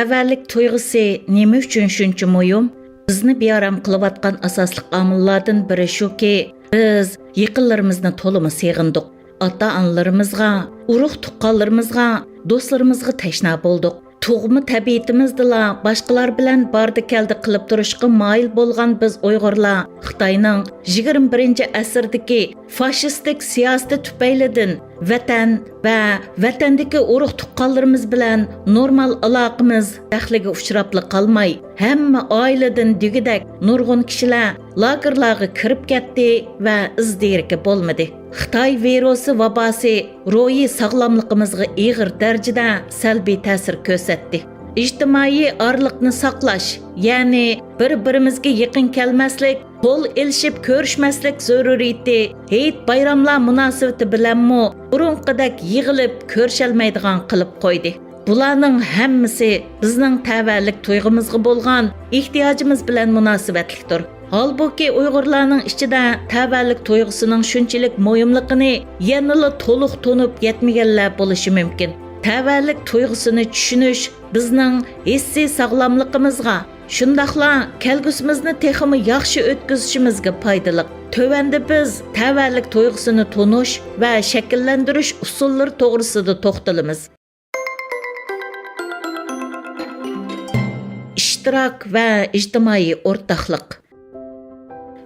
Təvəllük tuyg'usi nima uchun shuncha muhim? Bizni bearam qilayotgan asosli omillardan biri shuki, biz yaqinlarimizni to'limi seg'indik. Ota-onalarimizga, urug' tuqqanlarimizga, do'stlarimizga tashna bo'ldik. Tug'ma tabiatimizda boshqalar bilan barda keldi qilib turishga moyil bo'lgan biz Uyg'urlar Xitoyning 21-asrdagi fashistik siyosati tufaylidan vatan va vatandagi urug' tuqqanlarimiz bilan normal aloqamiz daxliga uchrab qolmay, hamma oiladan degidak nurg'un kishilar lagerlarga kirib ketdi va izdirki bo'lmadi. Xitoy virusi vabosi ruhiy sog'lomligimizga og'ir darajada salbiy ta'sir ko'rsatdi. İjtimoiy orliqni saqlash, ya'ni bir-birimizga yaqin kelmaslik, qo'l elishib ko'rishmaslik zaruriyati hayit bayramlar munosabati bilanmi burunqidek yig'ilib ko'risholmaydigan qilib qo'ydi. Bularning hammasi bizning tavallik tuyg'umizga bo'lgan ehtiyojimiz bilan munosabatlikdir. Halbuki Uyg'urlarning ichida tavallik tuyg'usining shunchalik muhimligini yanada to'liq to'nib yetmaganlar bo'lishi mumkin. Tavallik tuyg'usini tushunish bizning hissiy sog'lomligimizga, shundaqla kelgusimizni texmi yaxshi o'tkazishimizga foydali. Tövəndə biz tavallik tuyg'usini tonish va shakllantirish usullari to'g'risida to'xtalamiz. İştirak va ijtimoiy o'rtoqlik.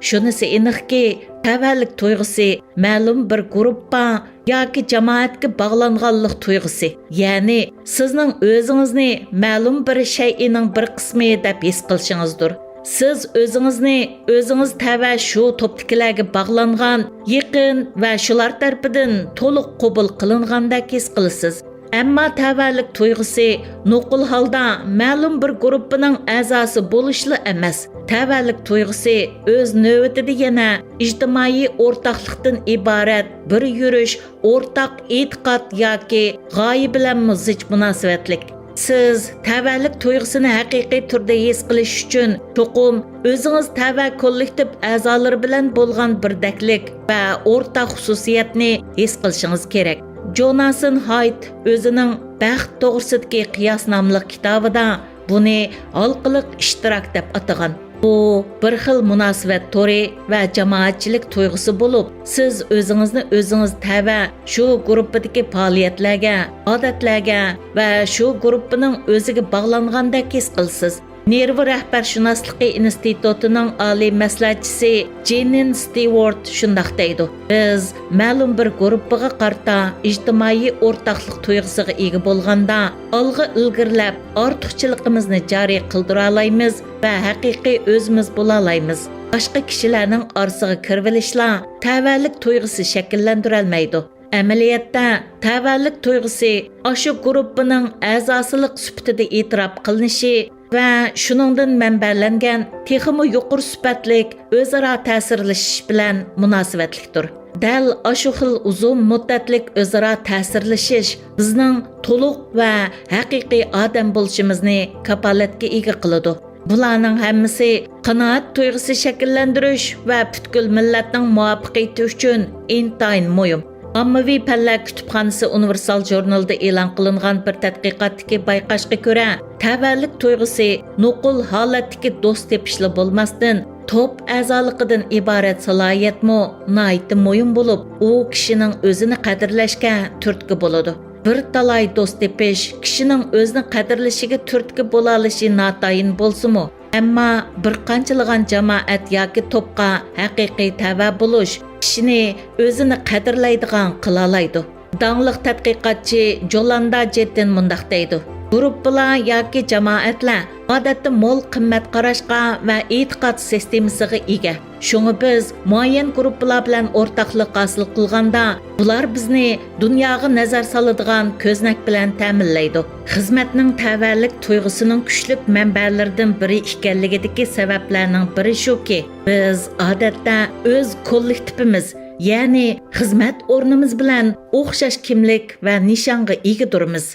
Shunisi aniqki, tavallik tuyg'usi ma'lum bir guruhga yoki jamoatga bog'langanlik tuyg'usi. Ya'ni sizning o'zingizni ma'lum bir shay'ining bir qismi deb his qilishingizdir. Siz o'zingiz tava shu to'pdagilarga bog'langan, yaqin va shular tarafidan to'liq qabul qilingandek his qilasiz. Ammo tavallik tuyg'usi nuqul holda ma'lum bir guruhning a'zosi bo'lishli emas. Tavallik tuyg'usi o'z navbatida yana ijtimoiy o'rtoqlikdan iborat bir yurish, o'rtaq e'tiqod yoki g'oya bilan zich munosabatlik. Siz tavallik tuyg'usini haqiqiy turda his qilish uchun cho'qim o'zingiz tava kollektiv a'zolari bilan bo'lgan birdaklik va o'rtaq xususiyatni his qilishingiz kerak. Jonathan Haidt o'zining Baxt to'g'risidagi qiyos nomli kitobida buni halqiliq ishtirok deb atagan. Bu bir xil munosabat tori va jamoatchilik tuyg'usi bo'lib, siz o'zingiz tava shu guruhdagi faoliyatlarga, odatlarga va shu guruhning o'ziga bog'langandek his qilasiz. Nervi rahbarshunosligi institutining oliy maslahatchisi Jenin Stewart shundoq deydi. Biz ma'lum bir guruhga qarta ijtimoiy o'rtoqlik tuyg'usiga ega bo'lganda, olg'a ilgirlab, ortiqchiligimizni joriy qildira olamiz va haqiqiy o'zimiz bo'la olamiz. Boshqa kishilarning orasiga kirvilishlar tavallik tuyg'usi shakllantira olmaydi. Amaliyotda tavallik tuyg'usi ashu guruhning a'zosilik sifatida e'tirof qilinishi va shuningdan manbalangan texmi yuqori sifatlik o'zaro ta'sirlashish bilan munosabatlikdir. Dal ashu xil uzun muddatlik o'zaro ta'sirlashish bizning to'liq va haqiqiy odam bo'lishimizni kafolatga ega qiladi. Bularning hammasi qanoat tuyg'usi shakllantirish va butkul millatning muvaffaqiyati uchun intayin muhim. Ommaviy fanlar kutubxonasi Universal jurnalida e'lon qilingan bir tadqiqotdagi bayqashga ko'ra, tavallik tuyg'usi nuqul holatdagi do'st tepishli bo'lmasdan, to'p a'zoligidan iborat salohiyatmi nihoyatda muhim bo'lib, u kishining o'zini qadrlashga turtki bo'ladi. Bir talay do'st tepish kishining o'zini qadrlashiga turtki bo'la olishi notayin bo'lsa-mu, ammo bir qanchalagan jamoat yoki to'pqa haqiqiy tava bo'lish kishini o'zini qadrlaydigan qila oladi. Dangliq tadqiqotchi Jolanda Jettin mundaq deydi. Guruhlar yoki jamoatlar odatda mo'l qimmat qarashga va e'tiqod sistemasiga ega. Shunga biz muayyan guruhlar bilan o'rtoqlik hosil qilganda, bular bizni dunyoga nazar soladigan ko'znak bilan ta'minlaydi. Xizmatning tavallik tuyg'usining kuchli manbalaridan biri ekanligidagi sabablarning biri shuki, biz odatda o'z kollektivimiz, ya'ni xizmat o'rnimiz bilan o'xshash kimlik va nishonga egadirmiz.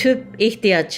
Tüp ehtiyoj.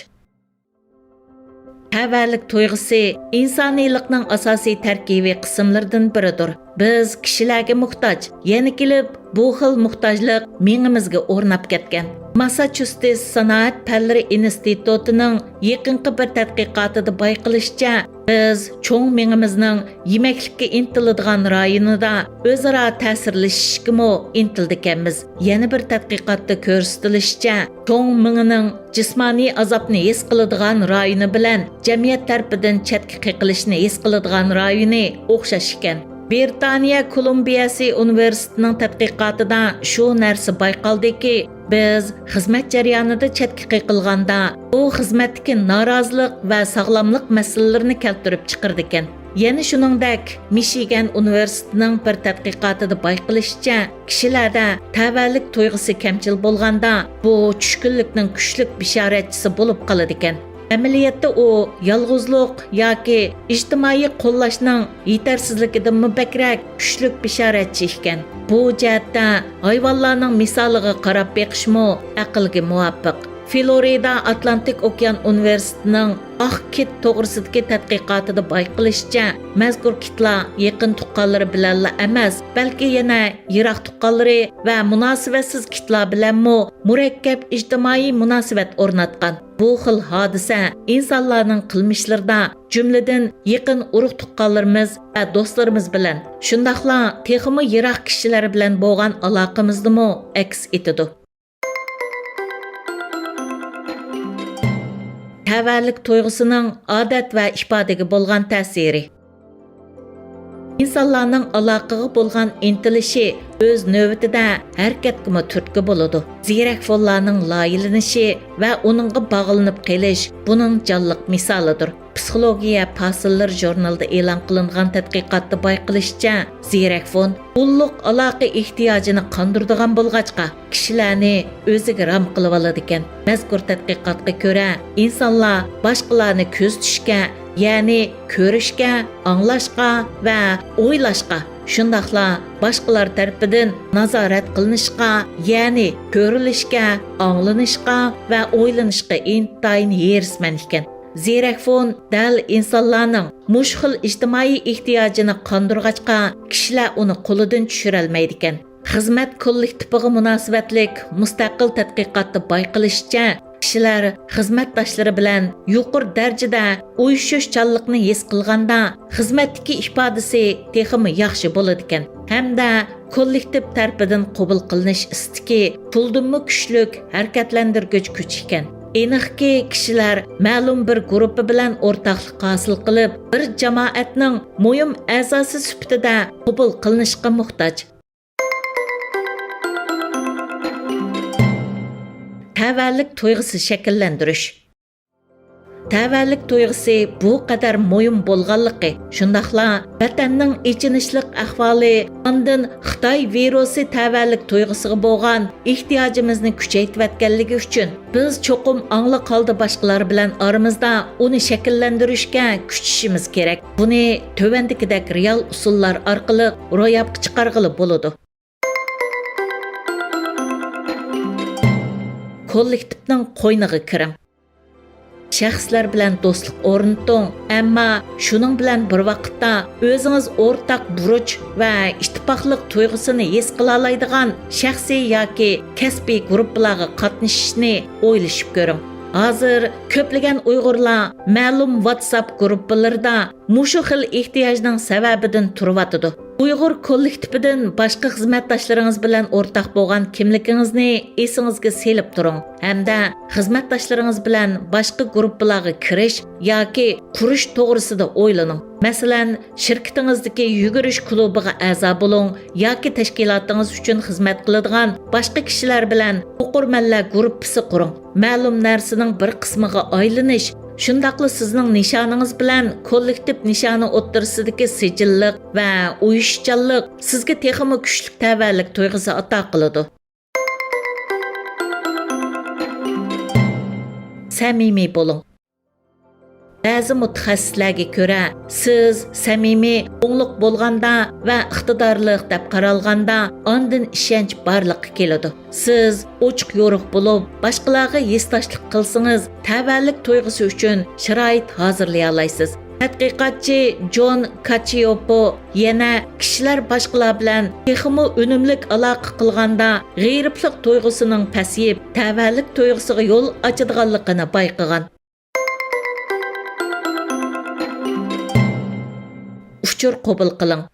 Tavallik tuyg'usi insoniylikning asosiy tarkibiy qismlaridan biridir. Biz kishilarga muhtoj, yana kelib bu xil muhtojlik mengimizga o'rnab ketgan. Massachusetts Sanoat fanlari institutining yaqinqi bir tadqiqotida bayqilishicha, biz cho'ng mengimizning yemaklikka intiladigan rayonida o'zaro ta'sirlashishga intildikanmiz. Yana bir tadqiqotda ko'rsatilishicha, cho'ng mengining jismoniy azobni his qiladigan rayoni bilan jamiyat tarafidan chetga qiqilishni his qiladigan rayoni o'xshash ekan. Britaniya Kolumbiyasi universitetining tadqiqotida shu narsa bayqaldiki, biz xizmat jarayonida chetga qiqilganda bu xizmatdagi norozilik va sog'lomlik masalalarini keltirib chiqardi ekan. Yana shuningdek, Michigan universitetining bir tadqiqotida bayqilishicha, kishilarda tavallik tuyg'usi kamchil bo'lganda bu tushkunlikning kuchli bishoratchisi bo'lib qoladi ekan. Amaliyotda u yolg'izlik yoki ijtimoiy qo'llashning yetarsizligidan mubakrak kuchli bishoratchi ekan. Bu jihatda hayvonlarning misoliga qarab beqishmo aqlga muvofiq. Florida Atlantik Okean universitetining oq kit to'g'risidagi tadqiqotida bayqilishicha, mazkur kitlar yaqin tuqqanlari bilanla emas, balki yana yiroq tuqqanlari va munosabatsiz kitlar bilanmi murakkab ijtimoiy munosabat o'rnatgan. Bu xil hodisa insonlarning qilmishlarida, jumladan yaqin urug' tuqqanlarimiz va do'stlarimiz bilan, shundaqla texmi yiroq kishilar bilan bo'lgan aloqamizdami aks etadi. Tavallik tuyg'usining odat va ifodaga bo'lgan ta'siri. İnsanlarning aloqaga bo'lgan intilishi o'z navbatida harakatga turtki bo'ladi. Ziyrak fonlarning loyilanishi va uningga bog'lanib qolish buning jonliq misolidir. Psixologiya Fasillar jurnalida e'lon qilingan tadqiqotda bayqilishicha, ziyrak fon ulluq aloqa ehtiyojini qondiradigan bo'lg'achqa kishilarni o'ziga ram qilib oladi ekan. Mazkur tadqiqotga ko'ra, insonlar boshqalarni ko'z tutishga, ya'ni ko'rishga, anglashga va o'ylashga, shundaqla boshqalar tarafidan nazorat qilinishga, ya'ni ko'rilishga, anglanishga va o'ylanishga intayin yerisman ekan. Ziyrak fon dal insonlarning mushxil ijtimoiy ehtiyojini qondirg'achqa kishilar uni qo'lidan tushira olmaydi ekan. Xizmat kollektiviga munosabatlik mustaqil tadqiqotda bayqilishicha, kishilar xizmatdoshlari bilan yuqori darajada uyushuvchanlikni his qilganda xizmatdagi ifodasi texmi yaxshi bo'ladi ekan. Hamda kollektiv tarafidan qabul qilinish istiki puldinmi kuchlik harakatlantirgich kuch ekan. Aniqki kishilar ma'lum bir guruhi bilan o'rtoqlik hosil qilib, bir jamoatning muhim a'zosi sifatida qabul qilinishga muhtoj. Tavallik tuyg'usi shakllantirish. Tavallik tuyg'usi bu qadar muhim bo'lganligi, shundaqla vatanning ichinishlik ahvoli, ondan Xitoy virusi tavallik tuyg'usiga bo'lgan ehtiyojimizni kuchaytirayotganligi uchun biz cho'qim angli qoldi boshqalar bilan aramizda uni shakllantirishga kuchishimiz kerak. Buni tövandikidek real usullar orqali ro'yobga chiqarg'ili bo'ladi. Kollektivning qo'yniga kiring. Shaxslar bilan do'stlik o'rnating, ammo shuning bilan bir vaqtda o'zingiz o'rtaq buruch va ittifoqlik tuyg'usini his qila oladigan shaxsiy yoki kasbiy guruhlarga qatnashishni o'ylashib ko'ring. Hozir ko'plagan Uyg'urlar ma'lum WhatsApp guruhlarida mushu xil ehtiyojning sababidan turibdi. Uyg'ur kollektividan boshqa xizmatdoshlaringiz bilan o'rtaq bo'lgan kimligingizni esingizga selib turing. Hamda xizmatdoshlaringiz bilan boshqa guruhlarga kirish yoki qurish to'g'risida o'ylaning. Masalan, shirkatingizdagi yugurish klubiga a'zo bo'ling yoki tashkilotingiz uchun xizmat qiladigan boshqa kishilar bilan o'qirmanlar guruhi quring. Ma'lum narsaning bir qismiga aylanish, shundaqla sizning nishoningiz bilan kollektiv nishoni o'ttirsidagi sijillik va uyushchanlik sizga texmi kuchli tavallik tuyg'usi ato qiladi. Samimiy bo'ling. Ba'zi mutaxassislarga ko'ra, siz samimiy, o'ngluq bo'lganda va iqtidorliq deb qaralganda ondan ishonch borliqqa keladi. Siz ochiq yo'riq bo'lib, boshqalarga yesdoshlik qilsangiz, tavallik tuyg'usi uchun sharoit hozirlay olasiz. Tədqiqatçı John Cacioppo yana kishilar boshqalar bilan texmi unumlik aloqa qilganda g'ayriblik tuyg'usining pasayib, tavallik tuyg'usiga yo'l ochadiganligini bayqagan. Uchur qabul qiling.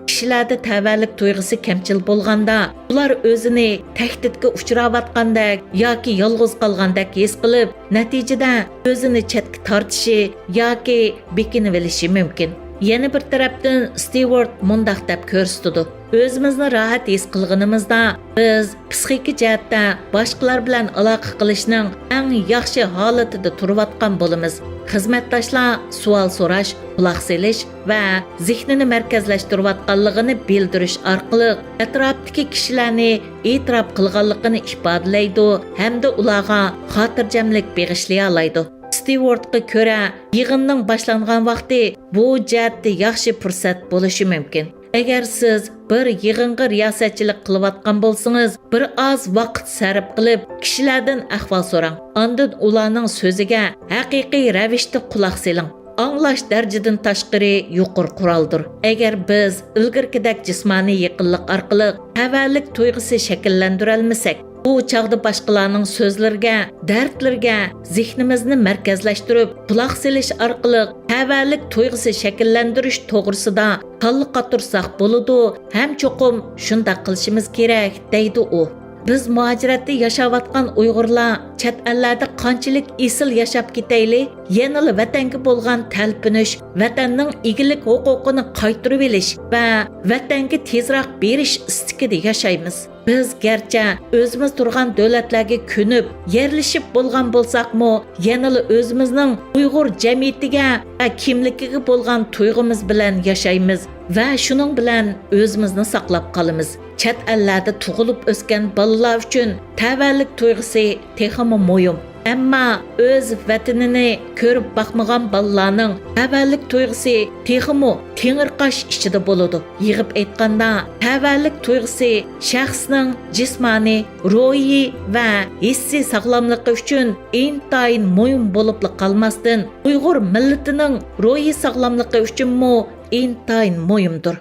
Kishilarda tavallik tuyg'usi kamchil bo'lganda, ular o'zini tahdidga uchrayotgandek yoki yolg'iz qolgandek his qilib, natijada o'zini chetga tortishi yoki bekinib olishi mumkin. Yana bir tarafdan Stewart mundaq deb ko'rsatdi. O'zimizni rohat his qilganimizda biz psixik jihatda boshqalar bilan aloqa qilishning eng yaxshi holatida turayotgan bo'lamiz. Xizmatdoshlar savol so'rash, quloq solish va zehnini markazlashtirayotganligini bildirish orqali atrofdagi kishilarni e'tirof qilganligini ifodalaydi hamda ularga xotirjamlik bag'ishlay oladi. Stewartga ko'ra, yig'inning boshlangan vaqti bu jihatda yaxshi fursat bo'lishi mumkin. Agar siz bir yig'inga riyosatchilik qilayotgan bo'lsangiz, bir oz vaqt sarf qilib, kishilardan ahvol so'rang. Ondan ularning so'ziga haqiqiy ravishda quloq soling. Anglash darajadan tashqari yuqori quroldir. Agar biz ilgirkidek jismoniy yaqinlik orqali tavallik tuyg'usi shakllantira olmasak, bu chaqda boshqalarning so'zlariga, dardlariga zehnimizni markazlashtirib, quloq solish orqali tavallik tuyg'usi shakllantirish to'g'risida qalli qatursak bo'ladi, ham cho'qim shunda qilishimiz kerak, deydi u. Biz muajiratda yashayotgan Uyg'urlar chet ellarda qanchalik esil yashab ketayli, yanada vatanga bo'lgan talpinish, vatanning egilik huquqini qaytarib olish va vatanga tezroq berish istikida yashaymiz. Biz garchi o'zimiz turgan davlatlarga ko'nib, yerlashib bo'lgan bo'lsakmi, yanada o'zimizning Uyg'ur jamiyatiga va kimligiga bo'lgan tuyg'umiz bilan yashaymiz va shuning bilan o'zimizni saqlab qolamiz. Chet ellarda tug'ilib o'sgan bolalar uchun tavallik tuyg'usi texmi muhim. Ammo o'z vatanini ko'rib boqmagan bolalarning tavallik tuyg'usi texmi tengirqash ichida bo'ladi. Yig'ib aytganda, tavallik tuyg'usi shaxsning jismoniy, ruhiy va hissiy sog'lomligi uchun intayin muhim bo'lib qolmasdan, Uyg'ur millatining ruhiy sog'lomligi uchunmi intayin muhimdir.